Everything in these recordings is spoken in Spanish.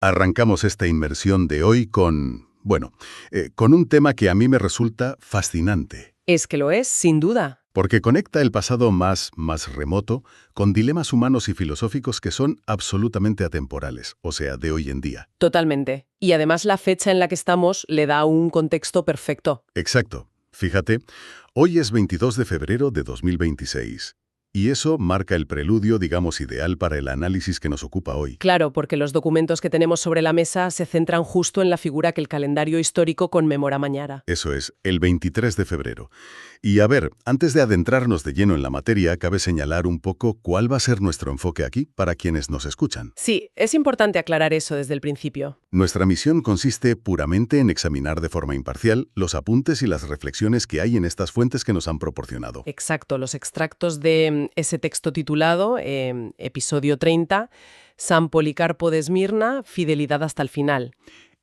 Arrancamos esta inmersión de hoy con un tema que a mí me resulta fascinante, Es que lo es, sin duda. porque conecta el pasado más remoto con dilemas humanos y filosóficos que son absolutamente atemporales, o sea, de hoy en día. Totalmente. Y además la fecha en la que estamos le da un contexto perfecto. Exacto. Fíjate, hoy es 22 de febrero de 2026. Y eso marca el preludio, digamos, ideal para el análisis que nos ocupa hoy. Claro, porque los documentos que tenemos sobre la mesa se centran justo en la figura que el calendario histórico conmemora mañana. Eso es, el 23 de febrero. Y a ver, antes de adentrarnos de lleno en la materia, cabe señalar un poco cuál va a ser nuestro enfoque aquí para quienes nos escuchan. Sí, es importante aclarar eso desde el principio. Nuestra misión consiste puramente en examinar de forma imparcial los apuntes y las reflexiones que hay en estas fuentes que nos han proporcionado. Exacto, los extractos de ese texto titulado, episodio 30, San Policarpo de Esmirna, Fidelidad hasta el final.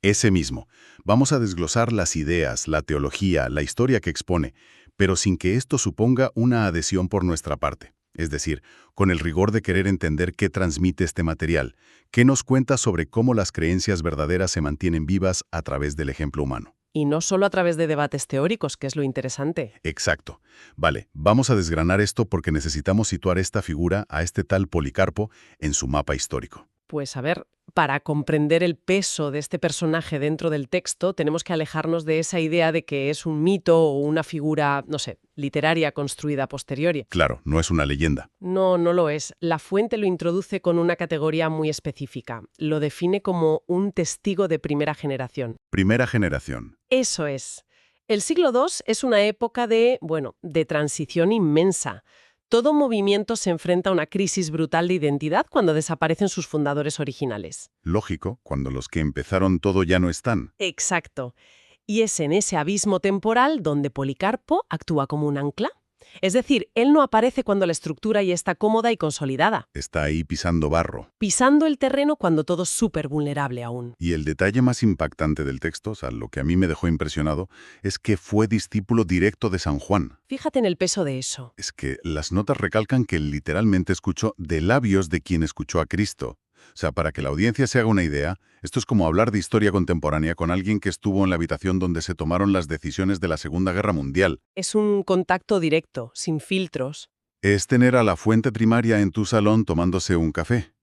Ese mismo. Vamos a desglosar las ideas, la teología, la historia que expone, pero sin que esto suponga una adhesión por nuestra parte. Es decir, con el rigor de querer entender qué transmite este material, qué nos cuenta sobre cómo las creencias verdaderas se mantienen vivas a través del ejemplo humano. Y no solo a través de debates teóricos, que es lo interesante. Exacto. Vale, vamos a desgranar esto porque necesitamos situar esta figura, a este tal Policarpo, en su mapa histórico. Pues a ver, para comprender el peso de este personaje dentro del texto, tenemos que alejarnos de esa idea de que es un mito o una figura, no sé, literaria construida a posteriori. Claro, no es una leyenda. No, no lo es. La fuente lo introduce con una categoría muy específica. Lo define como un testigo de primera generación. Primera generación. Eso es. El siglo II es una época de transición inmensa. Todo movimiento se enfrenta a una crisis brutal de identidad cuando desaparecen sus fundadores originales. Lógico, cuando los que empezaron todo ya no están. Exacto. Y es en ese abismo temporal donde Policarpo actúa como un ancla. Es decir, él no aparece cuando la estructura ya está cómoda y consolidada, Está ahí pisando barro. pisando el terreno cuando todo es súper vulnerable aún. Y el detalle más impactante del texto, o sea, lo que a mí me dejó impresionado, es que fue discípulo directo de San Juan. Fíjate en el peso de eso. Es que las notas recalcan que él literalmente escuchó de labios de quien escuchó a Cristo. O sea, para que la audiencia se haga una idea, esto es como hablar de historia contemporánea con alguien que estuvo en la habitación donde se tomaron las decisiones de la Segunda Guerra Mundial. Es un contacto directo, sin filtros. Es tener a la fuente primaria en tu salón tomándose un café.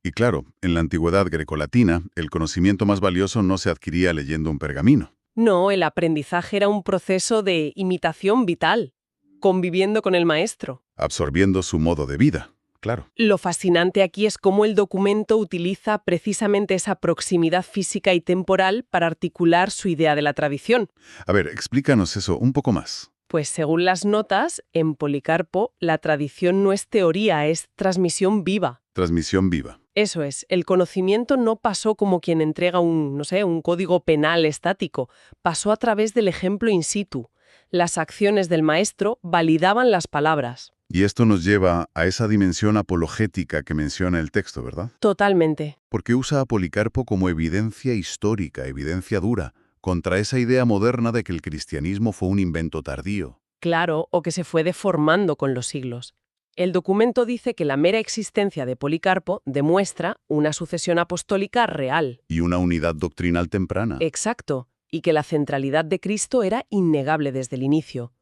Y claro, en la antigüedad grecolatina, el conocimiento más valioso no se adquiría leyendo un pergamino. No, el aprendizaje era un proceso de imitación vital, conviviendo con el maestro. Absorbiendo su modo de vida, claro. Lo fascinante aquí es cómo el documento utiliza precisamente esa proximidad física y temporal para articular su idea de la tradición. A ver, explícanos eso un poco más. Pues según las notas, en Policarpo, la tradición no es teoría, es transmisión viva. Transmisión viva. Eso es, el conocimiento no pasó como quien entrega un código penal estático, pasó a través del ejemplo in situ. Las acciones del maestro validaban las palabras. Y esto nos lleva a esa dimensión apologética que menciona el texto, ¿verdad? Totalmente. Porque usa a Policarpo como evidencia histórica, evidencia dura, contra esa idea moderna de que el cristianismo fue un invento tardío. Claro, o que se fue deformando con los siglos. El documento dice que la mera existencia de Policarpo demuestra una sucesión apostólica real. Y una unidad doctrinal temprana. Exacto, y que la centralidad de Cristo era innegable desde el inicio.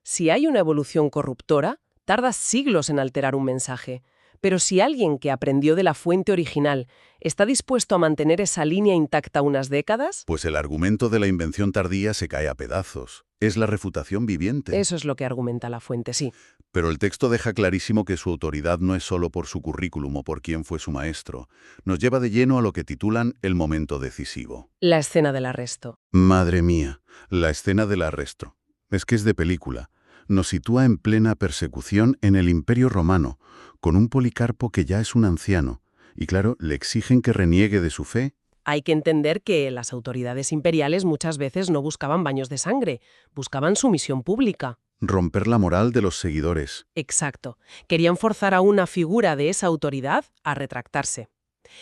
Si hay una evolución corruptora, tarda siglos en alterar un mensaje. Pero si alguien que aprendió de la fuente original está dispuesto a mantener esa línea intacta unas décadas, Pues el argumento de la invención tardía se cae a pedazos. Es la refutación viviente. eso es lo que argumenta la fuente, sí. Pero el texto deja clarísimo que su autoridad no es solo por su currículum o por quién fue su maestro. Nos lleva de lleno a lo que titulan el momento decisivo. La escena del arresto. Madre mía, la escena del arresto. Es que es de película. Nos sitúa en plena persecución en el Imperio Romano, con un Policarpo que ya es un anciano. Y claro, le exigen que reniegue de su fe. Hay que entender que las autoridades imperiales muchas veces no buscaban baños de sangre, buscaban sumisión pública. Romper la moral de los seguidores. Exacto. Querían forzar a una figura de esa autoridad a retractarse.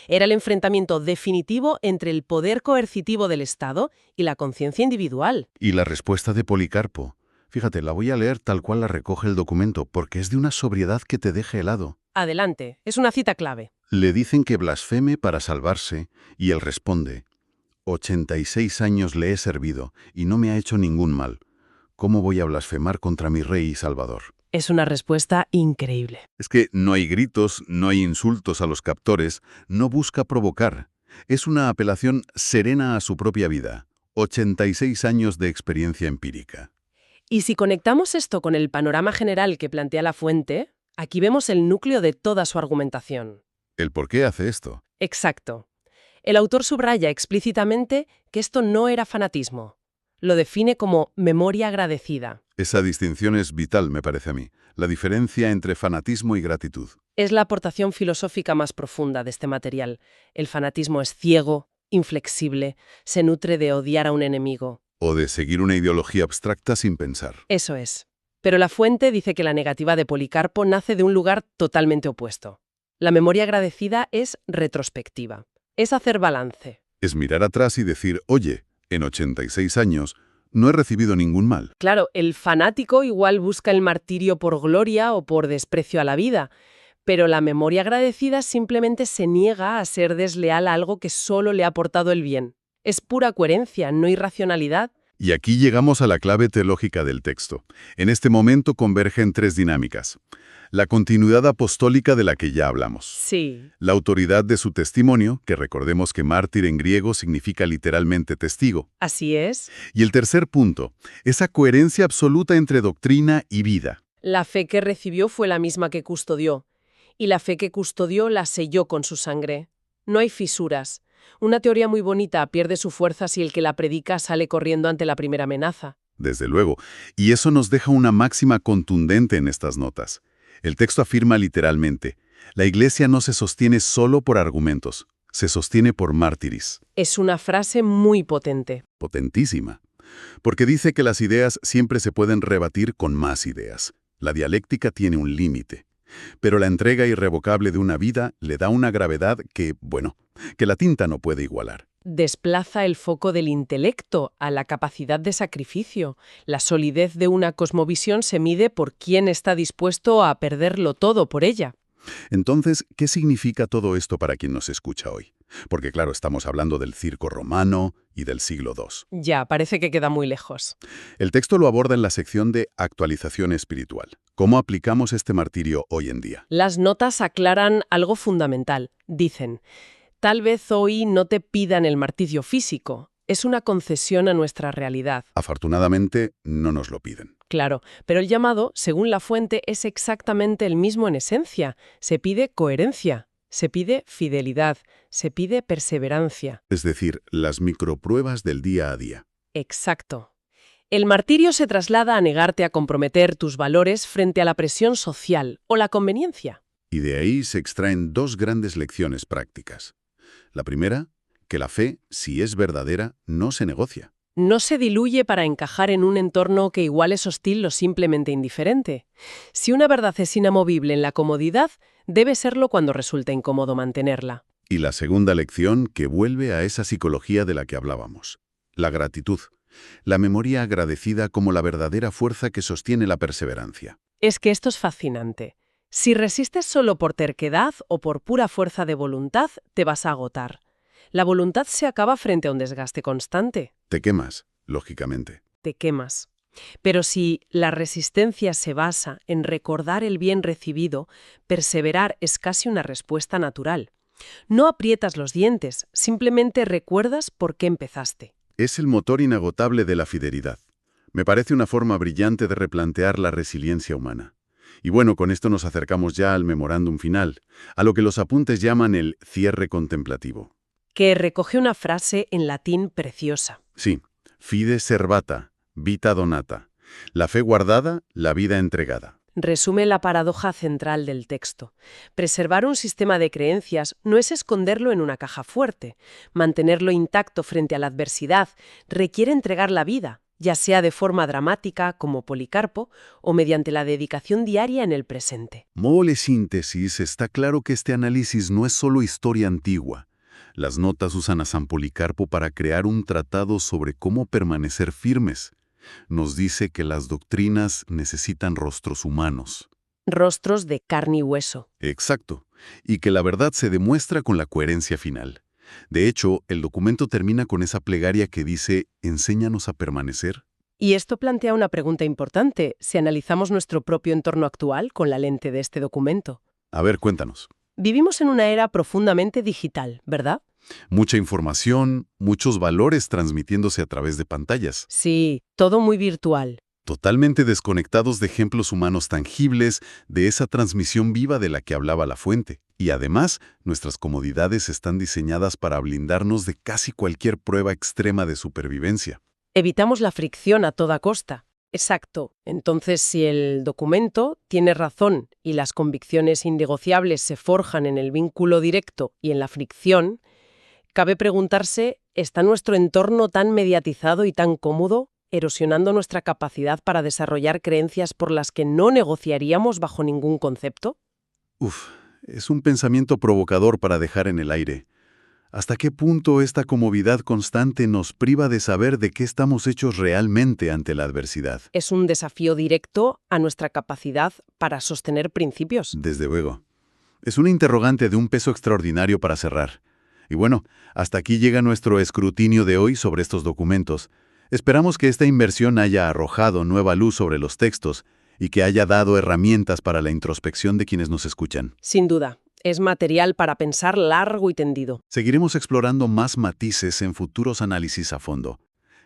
Era el enfrentamiento definitivo entre el poder coercitivo del Estado y la conciencia individual. Y la respuesta de Policarpo. Fíjate, la voy a leer tal cual la recoge el documento, porque es de una sobriedad que te deja helado. Adelante, es una cita clave. Le dicen que blasfeme para salvarse, y él responde: 86 años le he servido, y no me ha hecho ningún mal. ¿Cómo voy a blasfemar contra mi rey y salvador? Es una respuesta increíble. Es que no hay gritos, no hay insultos a los captores, no busca provocar. Es una apelación serena a su propia vida. 86 años de experiencia empírica. Y si conectamos esto con el panorama general que plantea La Fuente, aquí vemos el núcleo de toda su argumentación. ¿El por qué hace esto? Exacto. El autor subraya explícitamente que esto no era fanatismo. Lo define como memoria agradecida. Esa distinción es vital, me parece a mí. La diferencia entre fanatismo y gratitud. Es la aportación filosófica más profunda de este material. El fanatismo es ciego, inflexible, se nutre de odiar a un enemigo. O de seguir una ideología abstracta sin pensar. Eso es. Pero La Fuente dice que la negativa de Policarpo nace de un lugar totalmente opuesto. La memoria agradecida es retrospectiva. Es hacer balance. Es mirar atrás y decir, oye, en 86 años no he recibido ningún mal. Claro, el fanático igual busca el martirio por gloria o por desprecio a la vida, pero la memoria agradecida simplemente se niega a ser desleal a algo que solo le ha aportado el bien. Es pura coherencia, no irracionalidad. Y aquí llegamos a la clave teológica del texto. En este momento convergen tres dinámicas. La continuidad apostólica de la que ya hablamos. Sí. La autoridad de su testimonio, que recordemos que mártir en griego significa literalmente testigo. Así es. Y el tercer punto, esa coherencia absoluta entre doctrina y vida. La fe que recibió fue la misma que custodió, y la fe que custodió la selló con su sangre. No hay fisuras. Una teoría muy bonita pierde su fuerza si el que la predica sale corriendo ante la primera amenaza. Desde luego. Y eso nos deja una máxima contundente en estas notas. El texto afirma literalmente, la Iglesia no se sostiene solo por argumentos, se sostiene por mártires. Es una frase muy potente. Potentísima. Porque dice que las ideas siempre se pueden rebatir con más ideas. La dialéctica tiene un límite. Pero la entrega irrevocable de una vida le da una gravedad que, bueno, que la tinta no puede igualar. Desplaza el foco del intelecto a la capacidad de sacrificio. La solidez de una cosmovisión se mide por quién está dispuesto a perderlo todo por ella. Entonces, ¿qué significa todo esto para quien nos escucha hoy? Porque claro, estamos hablando del circo romano y del siglo II. Ya, parece que queda muy lejos. El texto lo aborda en la sección de actualización espiritual. ¿Cómo aplicamos este martirio hoy en día? Las notas aclaran algo fundamental. Dicen, tal vez hoy no te pidan el martirio físico. Es una concesión a nuestra realidad. Afortunadamente, no nos lo piden. Claro, pero el llamado, según La Fuente, es exactamente el mismo en esencia. Se pide coherencia, se pide fidelidad, se pide perseverancia. Es decir, las micropruebas del día a día. Exacto. El martirio se traslada a negarte a comprometer tus valores frente a la presión social o la conveniencia. Y de ahí se extraen dos grandes lecciones prácticas. La primera, que la fe, si es verdadera, no se negocia. No se diluye para encajar en un entorno que igual es hostil o simplemente indiferente. Si una verdad es inamovible en la comodidad, debe serlo cuando resulta incómodo mantenerla. Y la segunda lección que vuelve a esa psicología de la que hablábamos. La gratitud. La memoria agradecida como la verdadera fuerza que sostiene la perseverancia. Es que esto es fascinante. Si resistes solo por terquedad o por pura fuerza de voluntad, te vas a agotar. La voluntad se acaba frente a un desgaste constante. Te quemas, lógicamente. Te quemas. Pero si la resistencia se basa en recordar el bien recibido, perseverar es casi una respuesta natural. No aprietas los dientes, simplemente recuerdas por qué empezaste. Es el motor inagotable de la fidelidad. Me parece una forma brillante de replantear la resiliencia humana. Y bueno, con esto nos acercamos ya al memorándum final, a lo que los apuntes llaman el cierre contemplativo. Que recoge una frase en latín preciosa. Sí, fide servata, vita donata. La fe guardada, la vida entregada. Resume la paradoja central del texto. Preservar un sistema de creencias no es esconderlo en una caja fuerte. Mantenerlo intacto frente a la adversidad requiere entregar la vida, ya sea de forma dramática, como Policarpo, o mediante la dedicación diaria en el presente. Mole síntesis, está claro que este análisis no es solo historia antigua. Las notas usan a San Policarpo para crear un tratado sobre cómo permanecer firmes. Nos dice que las doctrinas necesitan rostros humanos. Rostros de carne y hueso. Exacto. y que la verdad se demuestra con la coherencia final. De hecho, el documento termina con esa plegaria que dice, «Enséñanos a permanecer». Y esto plantea una pregunta importante si analizamos nuestro propio entorno actual con la lente de este documento. A ver, cuéntanos. Vivimos en una era profundamente digital, ¿verdad? Mucha información, muchos valores transmitiéndose a través de pantallas. Sí, todo muy virtual. Totalmente desconectados de ejemplos humanos tangibles, de esa transmisión viva de la que hablaba la fuente. Y además, nuestras comodidades están diseñadas para blindarnos de casi cualquier prueba extrema de supervivencia. Evitamos la fricción a toda costa. Exacto. Entonces, si el documento tiene razón y las convicciones innegociables se forjan en el vínculo directo y en la fricción, cabe preguntarse, ¿está nuestro entorno tan mediatizado y tan cómodo, erosionando nuestra capacidad para desarrollar creencias por las que no negociaríamos bajo ningún concepto? Es un pensamiento provocador para dejar en el aire. ¿Hasta qué punto esta comodidad constante nos priva de saber de qué estamos hechos realmente ante la adversidad? Es un desafío directo a nuestra capacidad para sostener principios. Desde luego. Es una interrogante de un peso extraordinario para cerrar. Y bueno, hasta aquí llega nuestro escrutinio de hoy sobre estos documentos. Esperamos que esta inmersión haya arrojado nueva luz sobre los textos y que haya dado herramientas para la introspección de quienes nos escuchan. Sin duda, es material para pensar largo y tendido. Seguiremos explorando más matices en futuros análisis a fondo.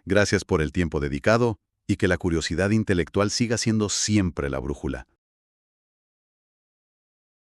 Gracias por el tiempo dedicado y que la curiosidad intelectual siga siendo siempre la brújula.